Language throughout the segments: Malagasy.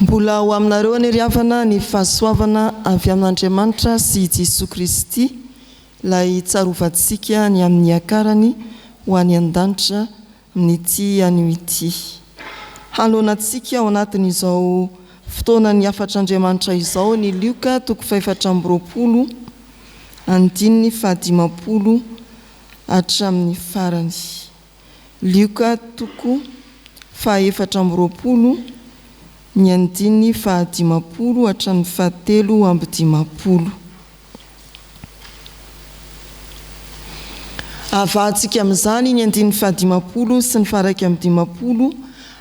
Mbola ho aminareo ny riavana ny fahasoavana avy amin'Andriamanitra sy Jesosy Kristy, lay tsarovantsika ny amin'ny akarany ho any an-danitra amin'ity anio ity. Haloanantsika ao anatin'izao fotoana ny afatr'Andriamanitra izao ny Lioka 4:20 andininy 50 hatramin'ny farany. Lioka 4:20 ny andininy 50 hatramin'ny 7:10. Avahantsika amin'izany ny andininy 50 sy ny 1:10,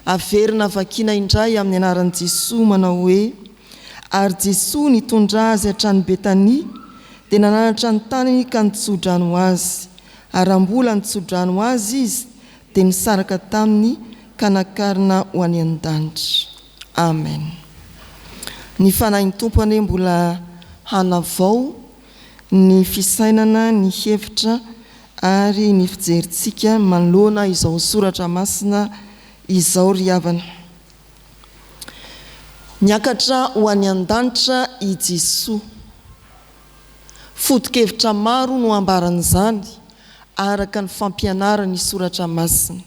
averina vakina indray amin'ny anaran'i Jesosy manao hoe: ary Jesosy nitondra azy hatrany Betania, dia nananatra ny taniny ka nitsodrano azy. Ary mbola nitsodrano azy izy, dia nisaraka taminy ka nakarina ho any an-danitra. Amen. Ny fanahin'ny tompony mbola hanavao ny fisainana, ny hevitra ary ny fijerintsika manoloana izao soratra masina izao riavana. Niakatra ho any an-danitra i Jesosy. Foto-kevitra maro no ambaran'izany araka ny fampianarany soratra masina.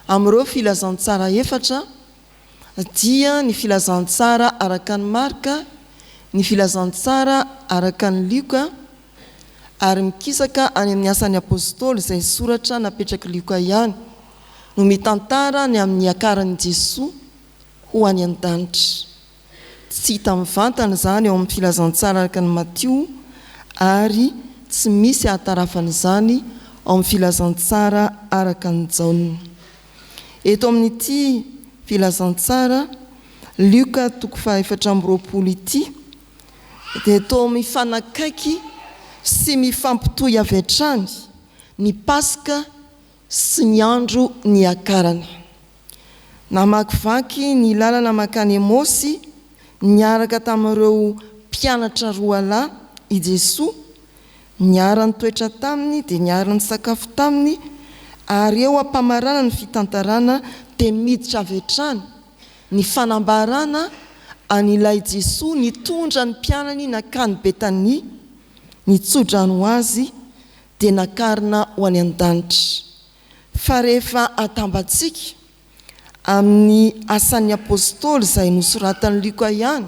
Amin'ireo filazantsara efatra dia ny filazantsara araka ny Marka, ny filazantsara araka ny Lioka, ary mikisaka any amin'ny asan'ny apôstôly izay soratra napetraky Lioka ihany no mitantara ny amin'ny akaran'i Jesosy ho any an-danitra. Tsy hita mivantana izany ao amin'ny filazantsara araka ny Matio, ary tsy misy ahatarafan'izany ao amin'ny filazantsara araka ny Jaona. Eto amin'ity filazantsara Lioka 4:20 ity dia toa mifanakaiky sy mifampitohy avy hatrany ny Paska sy ny andro ny akarana. Namakivaky ny lalana makany Emosy niaraka tamin'ireo mpianatra roa lahy i Jesosy, niara nitoetra taminy dia niara nisakafo taminy, ary eo ampamarana ny fitantarana dia miditra avy hatrany ny fanambarana an'ilay Jesosy nitondra ny mpianany nakany Betania, nitsodrano azy dia nakarina ho any an-danitra. Fa rehefa atambatsika amin'ny asan'ny apôstôly izay nosoratan'ny Lioka ihany,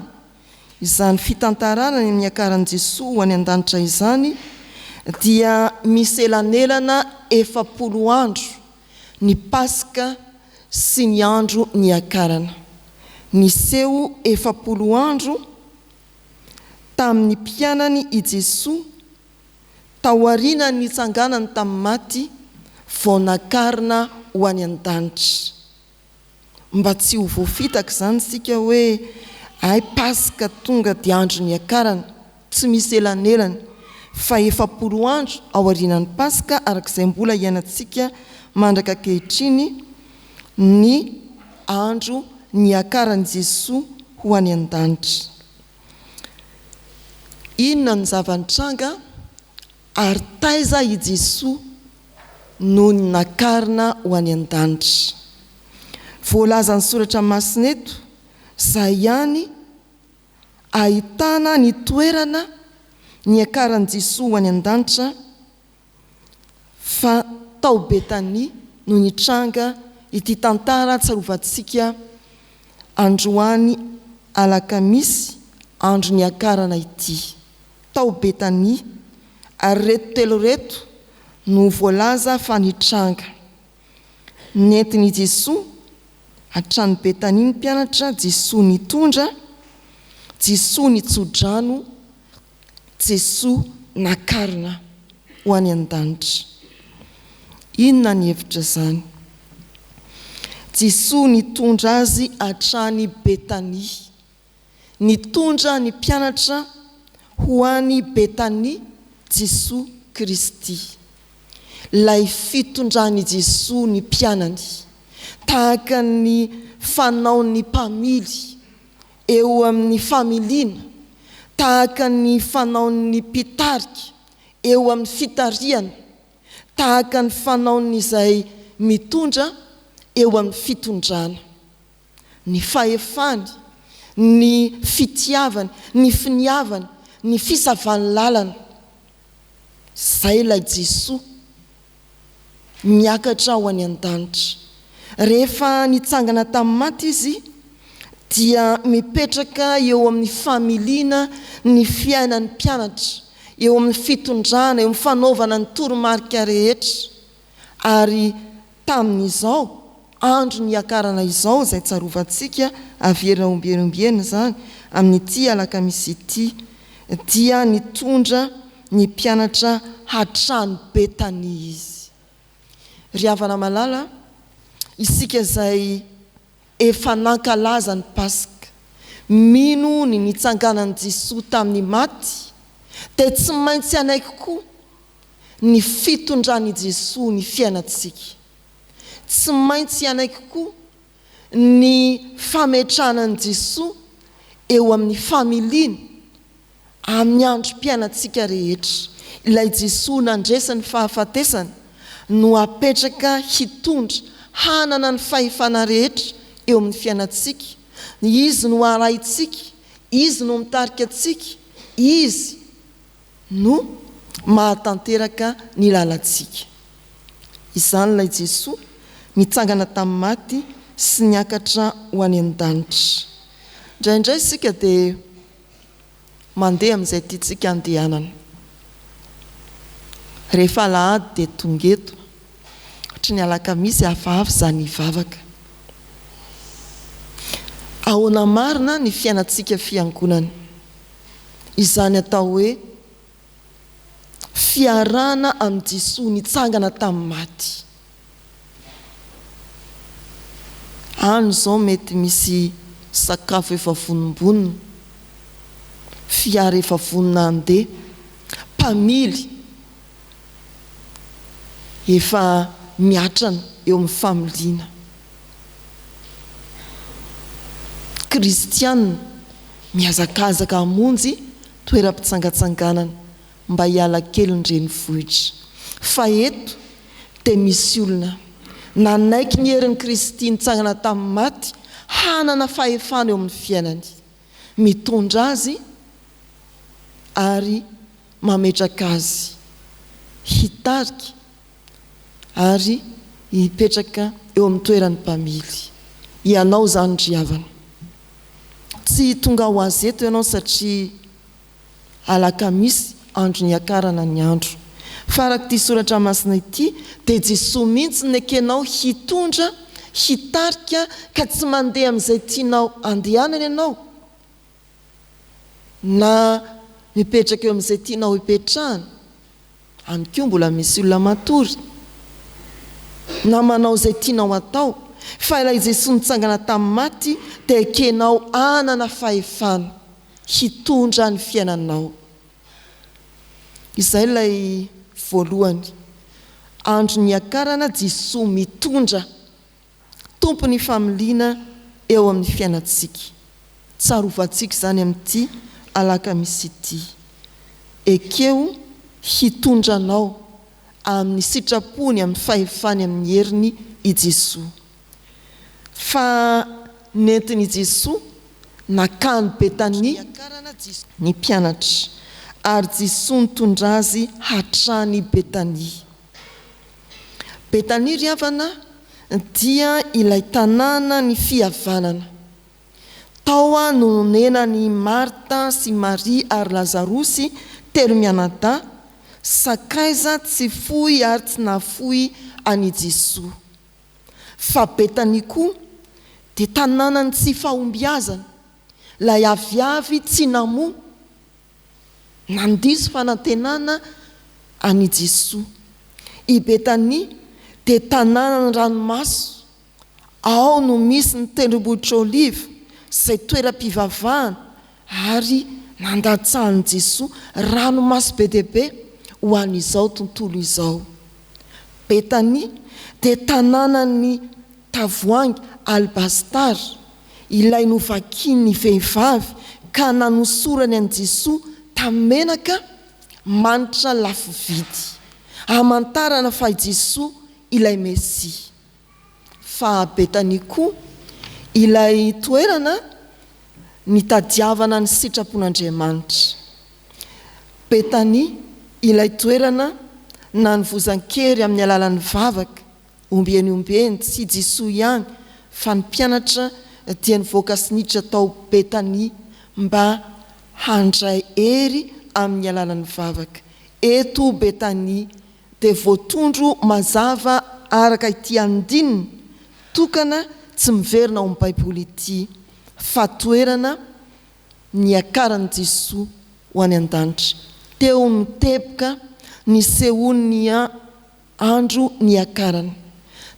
izany fitantarana amin'ny akaran'i Jesosy ho any an-danitra izany, dia misy elanelana 40 andro ny Paska sy ny andro ny akarana. Niseho 40 andro tamin'ny mpianany i Jesosy tao aoriana ny tsanganany tamin'ny maty, vao nakarina ho any an-danitra. Mba tsy ho voafitaka izany sika hoe ay Paska tonga dia andro ny akarana, tsy misy elanelana, fa 40 andro ao aorianan'ny Paska, arak'izay mbola iainantsika mandraka ankehitriny ny andro ny akaran'i Jesosy ho any an-danitra. Inona ny zava-nitranga ary taiza i Jesosy no nakarina ho any an-danitra. Voalaza ny soratra masina eto, izay ihany ahitana ny toerana ny akaran'i Jesosy ho any an-danitra, fa tao Betania no nitranga ity tantara tsarovantsika androany alakamisy andro ny akarana ity. Tao Betania, ary reto telo reto no voalaza fa nitranga. Nentin'i Jesosy hatrany Betania ny mpianatra, Jesosy nitondra, Jesosy nitsodrano, Jesosy nakarina ho any an-danitra. Inona ny hevitra izany? Jesosy nitondra azy hatrany Betania, nitondra ny mpianatra ho any Betania Jesosy Kristy. Lay fitondrany Jesosy ny mpianany, tahaka ny fanaon'ny mpamily eo amin'ny familiana, tahaka ny fanaon'ny mpitarika eo amin'ny fitariana, tahaka ny fanaon'izay mitondra eo amin'ny fitondrana. ny fahefany, ny fitiavany, ny finiavany, ny fisavany lalana. Zay ilay Jesosy miakatra ho any an-danitra. Rehefa nitsangana tamin'ny maty izy dia mipetraka eo amin'ny familiana ny fiainan'ny mpianatra, eo amin'ny fitondrana, eo amin'ny fanaovana ny toromarika rehetra. Ary tamin'izao andro ny akarana izao izay tsarovantsika avera ombien'ombieny zany amin'ity alakamisy ity dia nitondra ny mpianatra hatrany Betania izy. Ry havana malala, isika izay efa nankalaza ny Pasika, mino ny nitsanganan'i Jesosy tamin'ny maty, dia tsy maintsy anaiky koa ny fitondran'i Jesosy ny fiainantsika. Tsy maintsy anaiky koa ny fametranan'i Jesosy eo amin'ny familiana, amin'ny androm-piainantsika rehetra. Ilay Jesosy nandresany fahafatesana no apetraka hitondra hanana ny fahefana rehetra eo amin'ny fiainantsika. Izy no araitsika, izy no mitarika antsika, izy no mahatanteraka ny lalantsika. Izany ilay Jesosy nitsangana tamin'ny maty sy niakatra ho any an-danitra. Indraindray isika dia mandeha amin'izay tiantsika andehanana. Rehefa Alahady dia tonga eto, ohatra ny alakamisy hafahafa izany hivavaka. Ahoana marina ny fiainantsika fiangonana, izany atao hoe fiarahana amin'ny Jesosy nitsangana tamin'ny maty. Any izao mety misy sakafo efa vonombonina, fiara efa vonona andeha, mpamily efa miatrana eo amin'ny familiana. Kristianina miazakazaka hamonjy toeram-pitsangatsanganana mba hiala kely ny renivohitra. Fa eto dia misy olona nanaiky ny herin'i Kristy nitsangana tamin'ny maty hanana fahefana eo amin'ny fiainany, mitondra azy ary mametraka azy, hitarika ary hipetraka eo amin'ny toeran'ny mpamily. Ianao zany ry havana, tsy tonga ho azy eto ianao satria alakamisy andro ny akarana ny andro. Farak'ity soratra masina ity dia Jesosy mihitsy nekenao hitondra, hitarika ka tsy mandeha amin'izay tianao andehanana ianao, na mipetraka eo amin'izay tianao hipetrahana. Any koa mbola misy olona matory na manao izay tianao atao. Fa ilay Jesosy nitsangana tamin'ny maty dia kenao anana fahefana hitondra ny fiainanao. Izay ilay voalohany, andro ny akarana Jesosy mitondra tompony familiana eo amin'ny fiainantsika. Tsarovantsika zany amin'ity alakamisy ity. Ekeo hitondranao amin'ny sitrapony, amin'ny fahefany, amin'ny heriny i Jesosy. Fa nentin'i Jesosy nakany Betania ny mpianatra, ary Jesosy nitondra azy hatrany Betania. Betania ry havana dia ilay tanàna ny fihavanana. Tao no nonenan'i Marta sy Maria ary Lazarosy telo mianadahy, sakaiza tsy fohy ary tsy nafohy any Jesosy. Fa Betania koa dia tanànany tsy fahombiazana, lay aviavy tsy namoa, nandiso fanantenana any Jesosy. I Betania dia tanànany ranomaso, ao no misy ny tendrombohitra Oliva, izay toeram-pivavahana, ary nandatsahany Jesosy ranomaso be dia be ho an'izao tontolo izao. Betania dia tanànany tavoahangy albastara, ilay novakian'ny vehivavy ka nanosorany an'i Jesosy tamin'ny menaka manitra lafo vidy, hamantarana fa i Jesosy ilay Mesia. Fa Betania koa ilay toerana nitadiavana ny sitrapon'Andriamanitra. Betania, ilay toerana na nyvozan-kery amin'ny alalan'ny vavaka, ombeny tsy Jesoa ihany fa ny mpianatra dia nivoaka sy niditra tao Betania mba handray hery amin'ny alalan'ny vavaka. Eto Betania dia voatondro mazava araka ity andininy tokana tsy miverina ao amin'ny baiboly ity fa toerana niakaran'i Jesoa ho any an-danitra. Teo niteboka nisehony andro niakarany,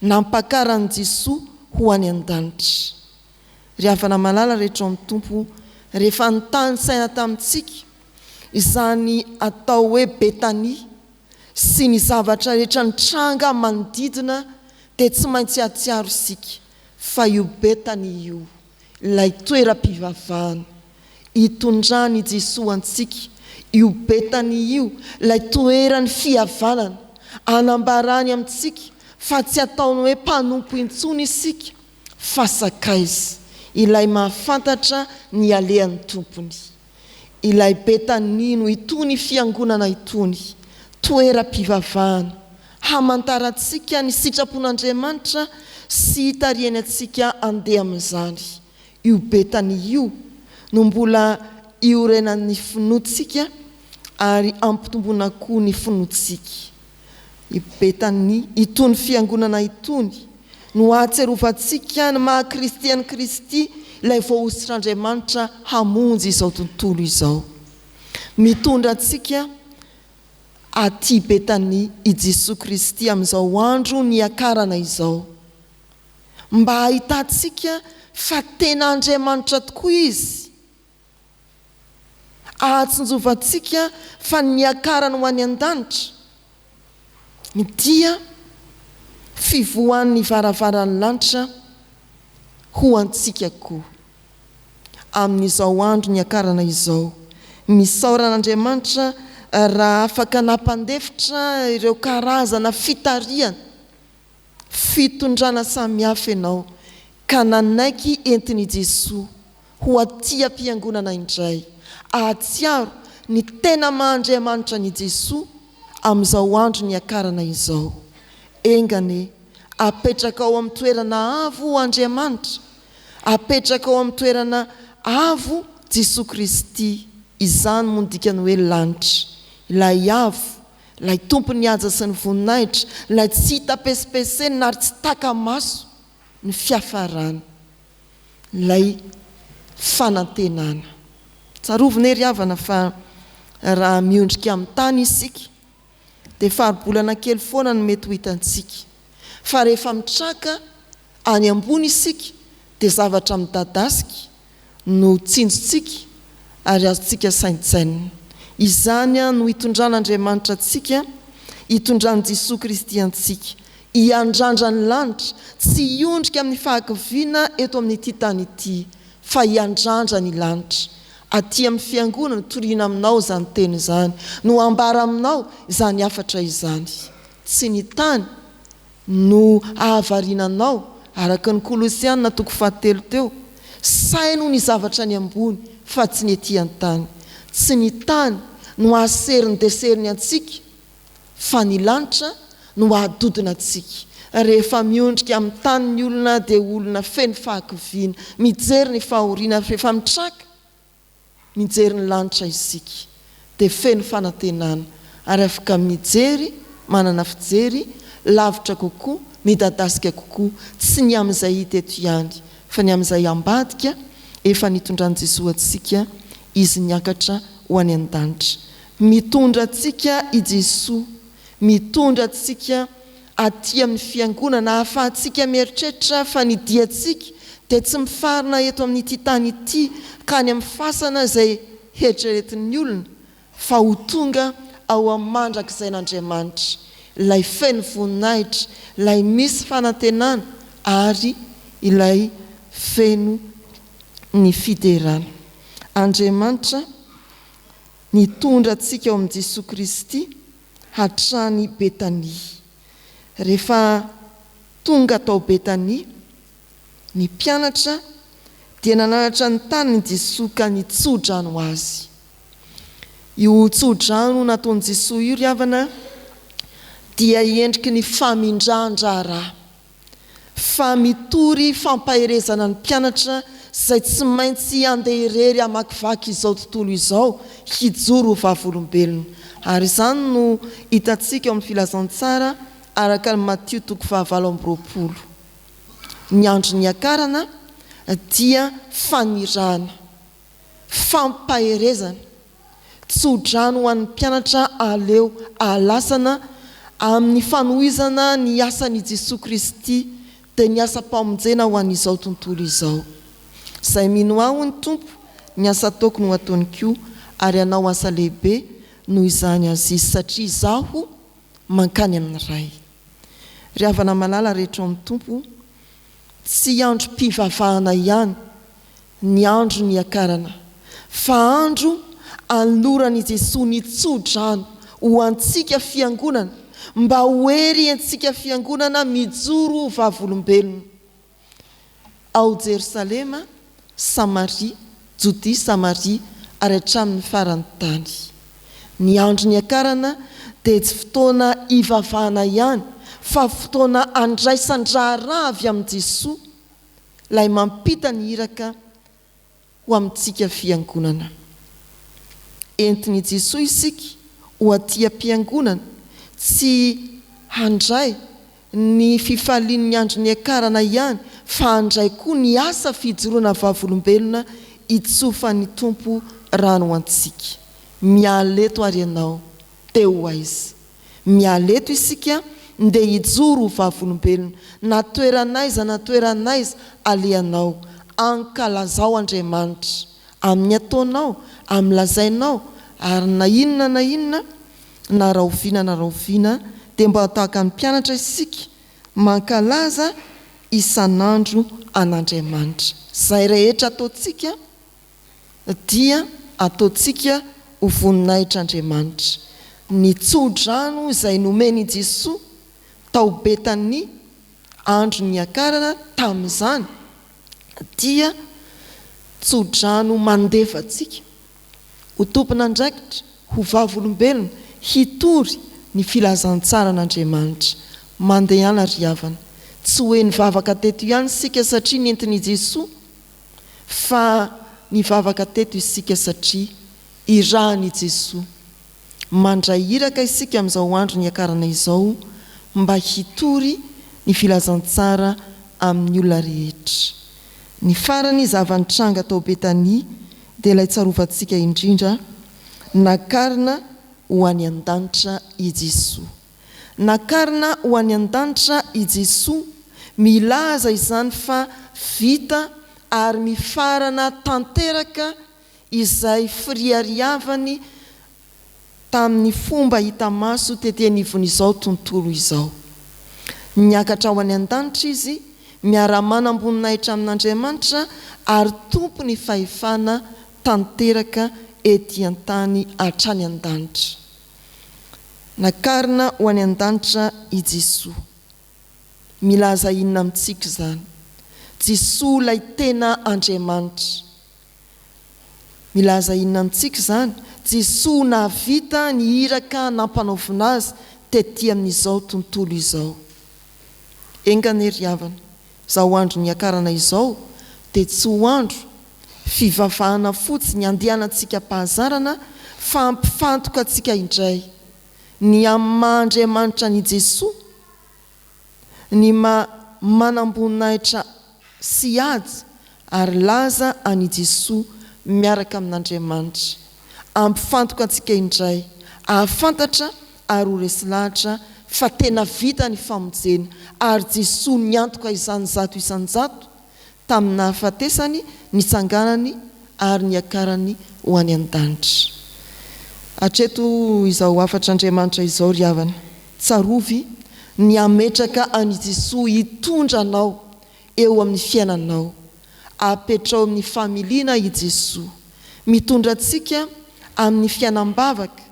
nampakarany Jesoa ho any an-danitra. Ry havana malala rehetra amin'ny tompo, rehefa nitany saina tamintsika izany atao hoe Betania sy ny zavatra rehetra nitranga manodidina dia tsy maintsy ahatsiaro isika fa io Betania io, ilay toeram-pivavahana hitondrany Jesoa antsika. Io Betania io, ilay toerany fihavanana, anambarany amintsika fa tsy ataony hoe mpanompo intsony isika fa sakaiza, ilay mahafantatra ny alehan'ny tompony. Ilay Betania no itony fiangonana itony, toeram-pivavahana, hamantarantsika ny sitrapon'Andriamanitra sy hitariany antsika andeha amin'izany. Io Betania io no mbola iorenan'ny finoantsika ary ampitomboana koa ny finoantsika. I Betania, itony fiangonana itony no ahatserovantsika ny maha-kristiany Kristy ilay voahositr'Andriamanitra hamonjy izao tontolo izao. Mitondra antsika aty Betania i Jesoa Kristy amin'izao andro niakarana izao, mba ahitantsika fa tena Andriamanitra tokoa izy, ahatsinjovantsika fa niakarana ho any an-danitra dia fivohan'ny varavaran'ny lanitra ho antsika koa. Amin'izao andro niakarana izao, misaoran'Andriamanitra raha afaka nampandefitra ireo karazana fitariana, fitondrana samihafa ianao ka nanaiky entin'i Jesoa ho aty am-piangonana indray, ahatsiaro ny tena maha-Andriamanitra ny Jesoa amin'izao andro niakarana izao. Engane, apetraka ao amin'ny toerana avo Andriamanitra, apetraka ao amin'ny toerana avo Jesoa Kristy, izany mondikany hoe lanitra, ilay avo, ilay tompony haja sy ny voninahitra, ilay tsy hita pesipeseny ary tsy taka-maso, ny fiafarana, ilay fanantenana. Tsarovina ery havana fa raha miondrika amin'ny tany isika dia faribolana kely foana no mety ho hitantsika, fa rehefa mitraka any ambony isika dia zavatra midadasika no tsinjotsika ary azontsika saintsainina. Izany no hitondran'Andriamanitra antsika, hitondran'i Jesoa Kristy antsika, hiandrandra ny lanitra, tsy hiondrika amin'ny fahakiviana eto amin'ity tany ity, fa hiandrandra ny lanitra. Aty amin'ny fiangonana toriana aminao izany teny izany, no ambara aminao izany hafatra izany. Tsy ny tany no ahavarinanao araka ny Kolosiana 3:7 teo, saino ny zavatra ny ambony fa tsy ny ety an-tany. Tsy ny tany no ahaseriny deseriny antsika fa ny lanitra no ahadodina antsika. Rehefa miondrika amin'ny tany ny olona dia olona feno fahakiviana, mijery ny fahoriana. Rehefa mitraka mijery ny lanitra isika dia feno fanantenana ary afaka mijery, manana fijery lavitra kokoa, midadasika kokoa, tsy ny amin'izay hita eto ihany fa ny amin'izay ambadika efa nitondran'i Jesoa antsika izy niakatra ho any an-danitra. Mitondra antsika i Jesoa, mitondra antsika aty amin'ny fiangonana, ahafahantsika mieritreritra fa ny diantsika dia tsy mifarina eto amin'ity tany ity ka ny amin'ny fasana izay heritreretin'ny olona, fa ho tonga ao amin'ny mandrak'izain'Andriamanitra, ilay feno voninahitra, ilay misy fanantenana ary ilay feno ny fiderana. Andriamanitra nitondra antsika ao amin'i Jesoa Kristy hatrany Betania. Rehefa tonga tao Betania ny mpianatra dia nananatra ny taniny Jesosy ka nitsodrano azy. Io tsodrano nataon'i Jesosy io ry havana dia endriky ny famindran-draharaha, famitory fampaherezana ny mpianatra izay tsy maintsy andeha irery amakivaky izao tontolo izao hijoro ho vavolombelona. Ary izany no hitantsika eo amin'ny filazantsara araka ny Matthieu 7:20. Ny andro ny akarana dia fanirana, fampaherezana, tsodrano ho an'ny mpianatra aleo alasana amin'ny fanohizana ny asan'i Jesosy Kristy dia ny asa mpamonjena ho an'izao tontolo izao. Izay mino aho ny tompo, ny asa ataoko no ataony koa, ary anao asa lehibe noho izany azy izy, satria izaho mankany amin'ny ray. Ry havana malala rehetra amin'ny tompo, tsy andro mpivavahana ihany ny andro ny akarana, fa andro anoran'i Jesosy nitsodrano ho antsika fiangonana, mba hoery antsika fiangonana mijoro ho vavolombelona. Ao Jerosalema, Samaria, Jodia, Samaria ary hatramin'ny farany tany. Ny andro ny akarana dia tsy fotoana hivavahana ihany, fa fotoana andraisan-draharaha avy amin'i Jesosy, ilay mampita ny iraka ho amintsika fiangonana. Entin'i Jesosy isika ho aty am-piangonana, tsy handray ny fifalian'ny andro ny akarana ihany, fa handray koa ny asa fijoroana vavolombelona itsofan'ny tompo rano ho antsika. Mialeto ary ianao teo aiza, mialeto isika ndeha hijoro ho vavolombelona, na toeranaiza aleanao ankalazao Andriamanitra amin'ny ataonao, amin'ny lazainao, ary na inona na rahoviana dia mba tahaka ny mpianatra isika mankalaza isan'andro an'Andriamanitra. Izay rehetra ataontsika dia ataontsika ho voninahitr'Andriamanitra. Ny tsodrano izay nomeny Jesosy tao Betania andro ny akarana tamin'izany dia tsodrano mandefatsika ho tompon'andraikitra, ho vavolombelona, hitory ny filazantsara an'Andriamanitra. Mandehana ry havana, tsy hoe nivavaka teto ihany isika satria nentin'i Jesosy, fa nivavaka teto isika satria irahan'i Jesosy. Mandray iraka isika amin'izao andro ny akarana izao mba hitory ny filazantsara amin'ny olona rehetra. Ny farany zava-nitranga tao Betania dia ilay tsarovantsika indrindra, nakarina ho any an-danitra i Jesosy. Nakarina ho any an-danitra i Jesosy, milaza izany fa vita ary mifarana tanteraka izay firiariavany tamin'ny fomba hita maso tetenivon'izao tontolo izao. Niakatra ho any an-danitra izy, miara-manam-boninahitra amin'Andriamanitra ary tompo ny fahefana tanteraka ety an-tany hatrany an-danitra. Nakarina ho any an-danitra i Jesosy. Milaza inona amintsika izany? Jesosy ilay tena Andriamanitra. Milaza inona amintsika izany? Jesosy nahavita ny iraka nampanaovina azy tety amin'izao tontolo izao. Engany ry havana, izao andro ny akarana izao dia tsy ho andro fivavahana fotsiny andehanantsika mpahazarana, fa ampifantoka antsika indray ny amin'ny maha-Andriamanitra ny Jesosy, ny manam-boninahitra sy ady ary laza any Jesosy miaraka amin'Andriamanitra. Ampifantoka antsika indray, ahafantatra ary ho resy lahatra fa tena vita ny famonjena, ary Jesosy niantoka izany zato isan-jato tamin'ny nahafatesany, nitsanganany ary ny akarany ho any an-danitra. Hatreto izao afatr'Andriamanitra izao ry havana, tsarovy ny ametraka any Jesosy hitondra anao eo amin'ny fiainanao, apetrao amin'ny familiana i Jesosy, mitondra antsika amin'ny fiainam-bavaka,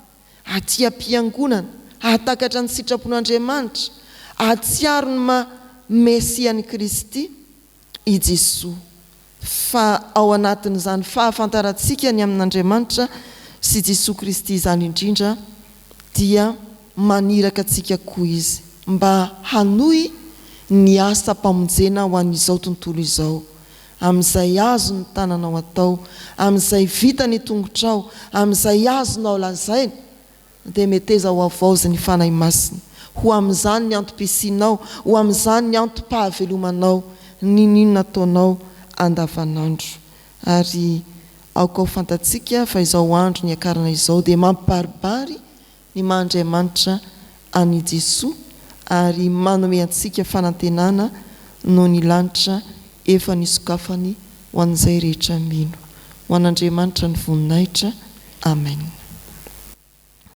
aty am-piangonana, ahatakatra ny sitrapon'Andriamanitra, atsiaro ny Mesian'i Kristy, i Jesosy fa ao anatin'izany fahafantarantsika ny amin'Andriamanitra sy Jesosy Kristy izany indrindra dia maniraka antsika koa izy mba hanohy ny asa mpamonjena ho an'izao tontolo izao, amin'izay azo ny tananao atao, amin'izay vita ny tongotrao, amin'izay azonao lazaina dia meteza ho avaozy ny fanahy masiny, ho amin'izany ny antom-pisinao, ho amin'izany ny antom-pahavelomanao, ninona ataonao andavanandro. Ary aoko ao fantatsika fa izao andro ny akarana izao dia mampibaribary ny Mahandriamanitra any Jesosy ary manome antsika fanantenana no ny lanitra efa nisokafany ho an'izay rehetra mino. Ho an'Andriamanitra ny voninahitra. Amen.